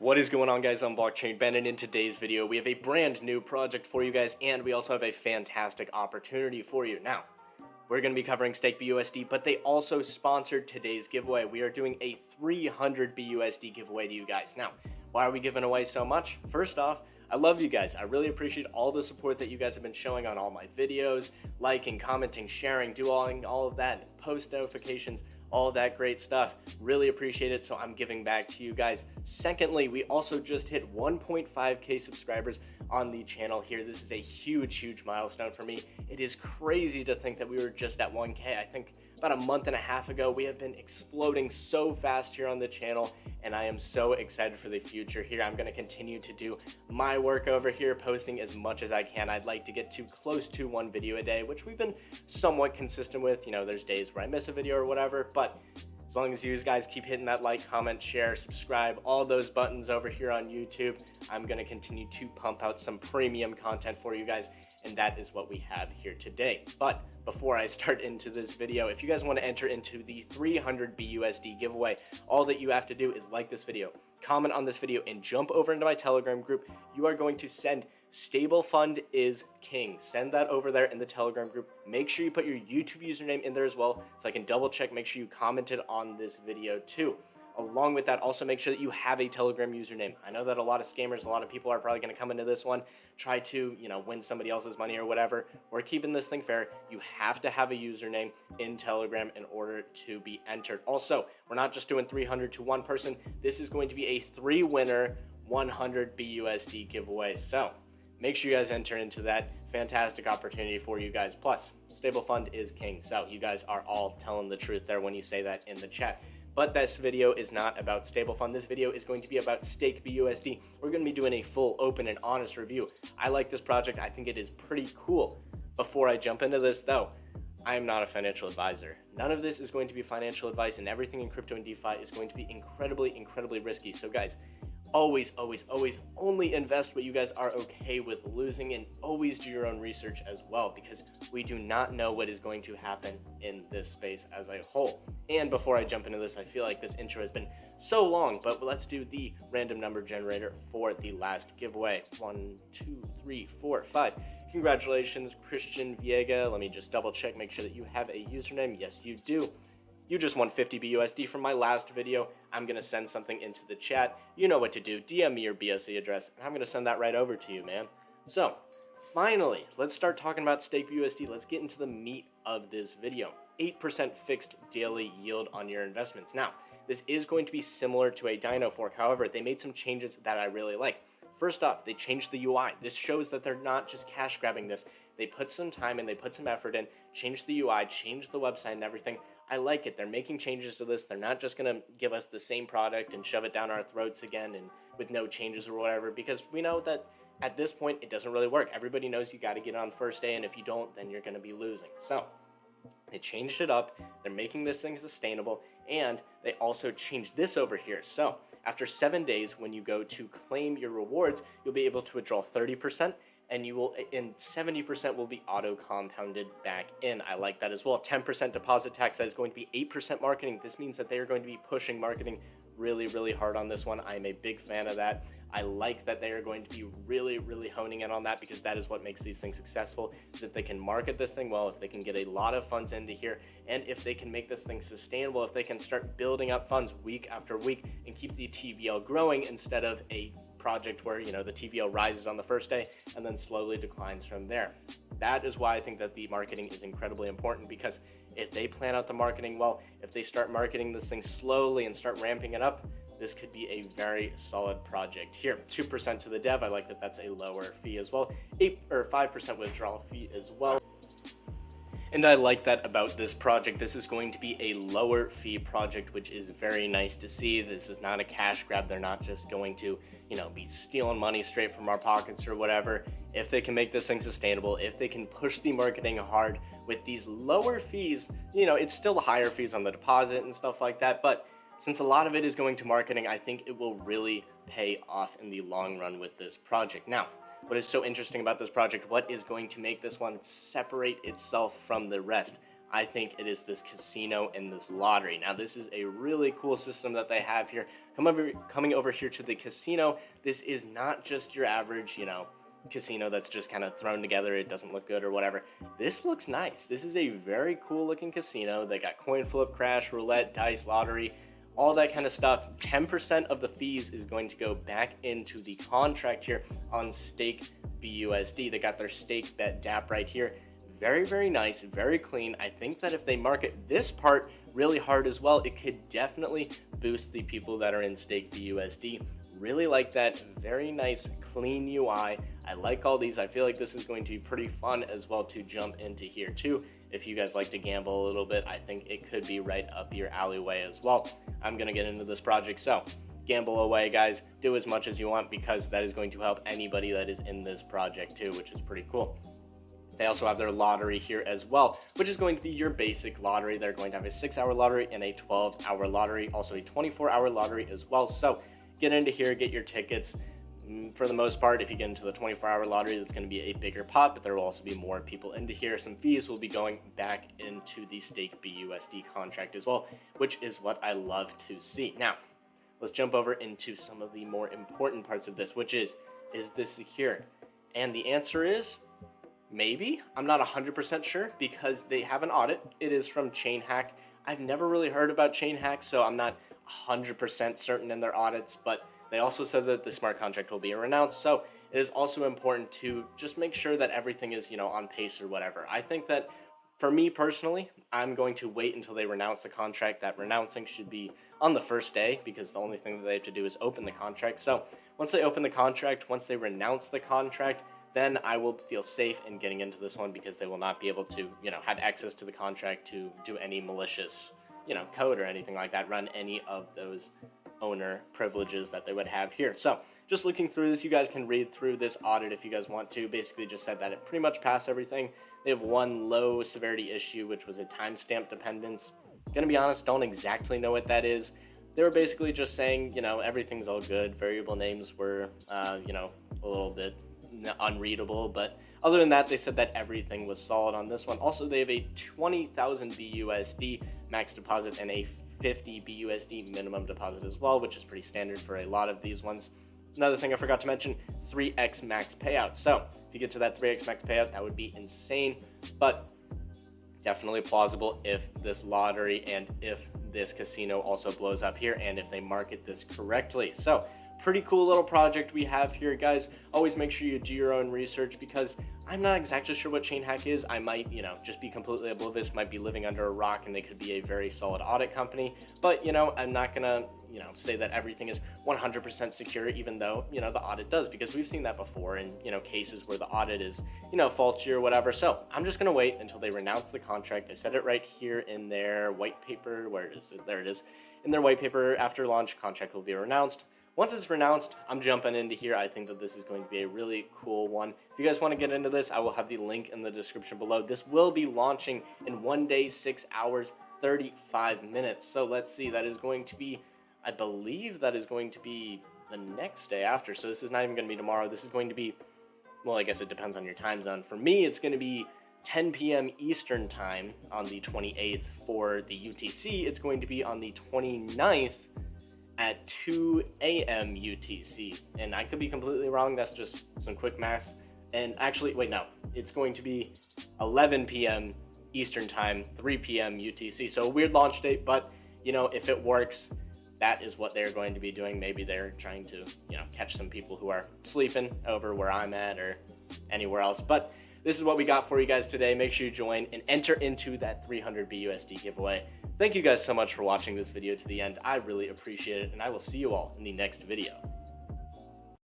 What is going on, guys? I'm Blockchain Ben, and in today's video we have a brand new project for you guys, and we also have a fantastic opportunity for you. Now, we're going to be covering Stake BUSD, but they also sponsored today's giveaway. We are doing a 300 BUSD giveaway to you guys. Now, why are we giving away so much? First off, I love you guys. I really appreciate all the support that you guys have been showing on all my videos, liking, commenting, sharing, doing all of that, post notifications, all of that great stuff. Really appreciate it, so I'm giving back to you guys. Secondly, we also just hit 1.5k subscribers on the channel here. This is a huge milestone for me. It is crazy to think that we were just at 1k. I think about a month and a half ago. We have been exploding so fast here on the channel, and I am so excited for the future here. I'm going to continue to do my work over here, posting as much as I can. I'd like to get to close to one video a day, which we've been somewhat consistent with. You know, there's days where I miss a video or whatever, but as long as you guys keep hitting that like, comment, share, subscribe, all those buttons over here on YouTube, I'm going to continue to pump out some premium content for you guys, and that is what we have here today. But before I start into this video, if you guys want to enter into the 300 BUSD giveaway, all that you have to do is like this video, comment on this video, and jump over into my Telegram group. You are going to send Stable Fund is King. Send that over there in the Telegram group. Make sure you put your YouTube username in there as well, so I can double check, make sure you commented on this video too. Along with that, also make sure that you have a Telegram username. I know that a lot of scammers, a lot of people are probably going to come into this one, try to, win somebody else's money or whatever. We're keeping this thing fair. You have to have a username in Telegram in order to be entered. Also, we're not just doing 300 to one person. This is going to be a 3-winner 100 BUSD giveaway. So make sure you guys enter into that fantastic opportunity for you guys. Plus, Stable Fund is King. So you guys are all telling the truth there when you say that in the chat. But this video is not about Stable Fund. This video is going to be about Stake BUSD. We're going to be doing a full, open, and honest review. I like this project. I think it is pretty cool. Before I jump into this, though, I am not a financial advisor. None of this is going to be financial advice, and everything in crypto and DeFi is going to be incredibly risky. So guys, always only invest what you guys are okay with losing, and always do your own research as well, because we do not know what is going to happen in this space as a whole. And before I jump into this, I feel like this intro has been so long, but let's do the random number generator for the last giveaway. 1, 2, 3, 4, 5. Congratulations, Christian Viega. Let me just double check, make sure that you have a username. Yes, you do. You just won 50 BUSD from my last video. I'm going to send something into the chat. You know what to do. DM me your BSC address, and I'm going to send that right over to you, man. So, finally, let's start talking about Stake BUSD. Let's get into the meat of this video. 8% fixed daily yield on your investments. Now, this is going to be similar to a DINO fork. However, they made some changes that I really like. First off, they changed the UI. This shows that they're not just cash grabbing this. They put some time and they put some effort in, changed the UI, changed the website and everything. I like it. They're making changes to this. They're not just going to give us the same product and shove it down our throats again and with no changes or whatever, because we know that at this point it doesn't really work. Everybody knows you got to get it on first day, and if you don't, then you're going to be losing. So they changed it up. They're making this thing sustainable, and they also changed this over here. So after 7 days, when you go to claim your rewards, you'll be able to withdraw 30%, and 70% will be auto compounded back in. I like that as well. 10% deposit tax. That is going to be 8% marketing. This means that they are going to be pushing marketing really hard on this one. I am a big fan of that. I like that they are going to be really honing in on that, because that is what makes these things successful, is if they can market this thing well, if they can get a lot of funds into here, and if they can make this thing sustainable, if they can start building up funds week after week and keep the TVL growing instead of a project where, the TVL rises on the first day and then slowly declines from there. That is why I think that the marketing is incredibly important, because if they plan out the marketing well, if they start marketing this thing slowly and start ramping it up, this could be a very solid project here. 2% to the dev. I like that that's a lower fee as well. 5% withdrawal fee as well. And I like that about this project. This is going to be a lower fee project, which is very nice to see. This is not a cash grab. They're not just going to, be stealing money straight from our pockets or whatever. If they can make this thing sustainable, if they can push the marketing hard with these lower fees, it's still higher fees on the deposit and stuff like that. But since a lot of it is going to marketing, I think it will really pay off in the long run with this project. Now, what is so interesting about this project, what is going to make this one separate itself from the rest? I think it is this casino and this lottery. Now, this is a really cool system that they have here. Coming over here to the casino, this is not just your average, casino that's just kind of thrown together. It doesn't look good or whatever. This looks nice. This is a very cool looking casino. They got coin flip, crash, roulette, dice, lottery, all that kind of stuff. 10% of the fees is going to go back into the contract here on Stake BUSD. They got their stake bet DApp right here. Very, very nice, very clean. I think that if they market this part really hard as well, it could definitely boost the people that are in Stake BUSD. Really like that. Very nice, clean UI. I like all these. I feel like this is going to be pretty fun as well to jump into here too. If you guys like to gamble a little bit, I think it could be right up your alleyway as well. I'm going to get into this project, so gamble away, guys. Do as much as you want, because that is going to help anybody that is in this project too, which is pretty cool. They also have their lottery here as well, which is going to be your basic lottery. They're going to have a 6-hour lottery and a 12-hour lottery, also a 24-hour lottery as well. So get into here, get your tickets. For the most part, if you get into the 24-hour lottery, that's going to be a bigger pot, but there will also be more people into here. Some fees will be going back into the Stake BUSD contract as well, which is what I love to see. Now, let's jump over into some of the more important parts of this, which is this secure? And the answer is maybe. I'm not 100% sure, because they have an audit. It is from ChainHack. I've never really heard about ChainHack, so I'm not 100% certain in their audits, but they also said that the smart contract will be announced, so it is also important to just make sure that everything is, on pace or whatever. I think that, for me personally, I'm going to wait until they renounce the contract. That renouncing should be on the first day, because the only thing that they have to do is open the contract. So once they open the contract, once they renounce the contract, then I will feel safe in getting into this one, because they will not be able to, have access to the contract to do any malicious, code or anything like that, run any of those owner privileges that they would have here. So just looking through this, you guys can read through this audit if you guys want to. Basically just said that it pretty much passed everything. They have one low severity issue, which was a timestamp dependence. Gonna be honest, don't exactly know what that is. They were basically just saying, everything's all good. Variable names were, a little bit unreadable, but other than that, they said that everything was solid on this one. Also, they have a 20,000 BUSD max deposit and a 50 BUSD minimum deposit as well, which is pretty standard for a lot of these ones. Another thing I forgot to mention, 3x max payout. So if you get to that 3x max payout, that would be insane, but definitely plausible if this lottery and if this casino also blows up here, and if they market this correctly. So pretty cool little project we have here, guys. Always make sure you do your own research, because I'm not exactly sure what ChainHack is. I might, just be completely oblivious, might be living under a rock, and they could be a very solid audit company. But, I'm not gonna, say that everything is 100% secure, even though, the audit does, because we've seen that before in, cases where the audit is, faulty or whatever. So I'm just gonna wait until they renounce the contract. I said it right here in their white paper. Where is it? There it is. In their white paper, after launch, contract will be renounced. Once it's renounced, I'm jumping into here. I think that this is going to be a really cool one. If you guys want to get into this, I will have the link in the description below. This will be launching in 1 day, 6 hours, 35 minutes. So let's see, that is going to be, I believe that is going to be the next day after. So this is not even going to be tomorrow. This is going to be, well, I guess it depends on your time zone. For me, it's going to be 10 p.m. Eastern time on the 28th. For the UTC, it's going to be on the 29th at 2 a.m. UTC, and I could be completely wrong. That's just some quick math. And actually, wait, no, it's going to be 11 p.m. Eastern time, 3 p.m. UTC. So a weird launch date, but if it works, that is what they're going to be doing. Maybe they're trying to, catch some people who are sleeping over where I'm at or anywhere else. But this is what we got for you guys today. Make sure you join and enter into that 300 BUSD giveaway. Thank you guys so much for watching this video to the end. I really appreciate it, and I will see you all in the next video.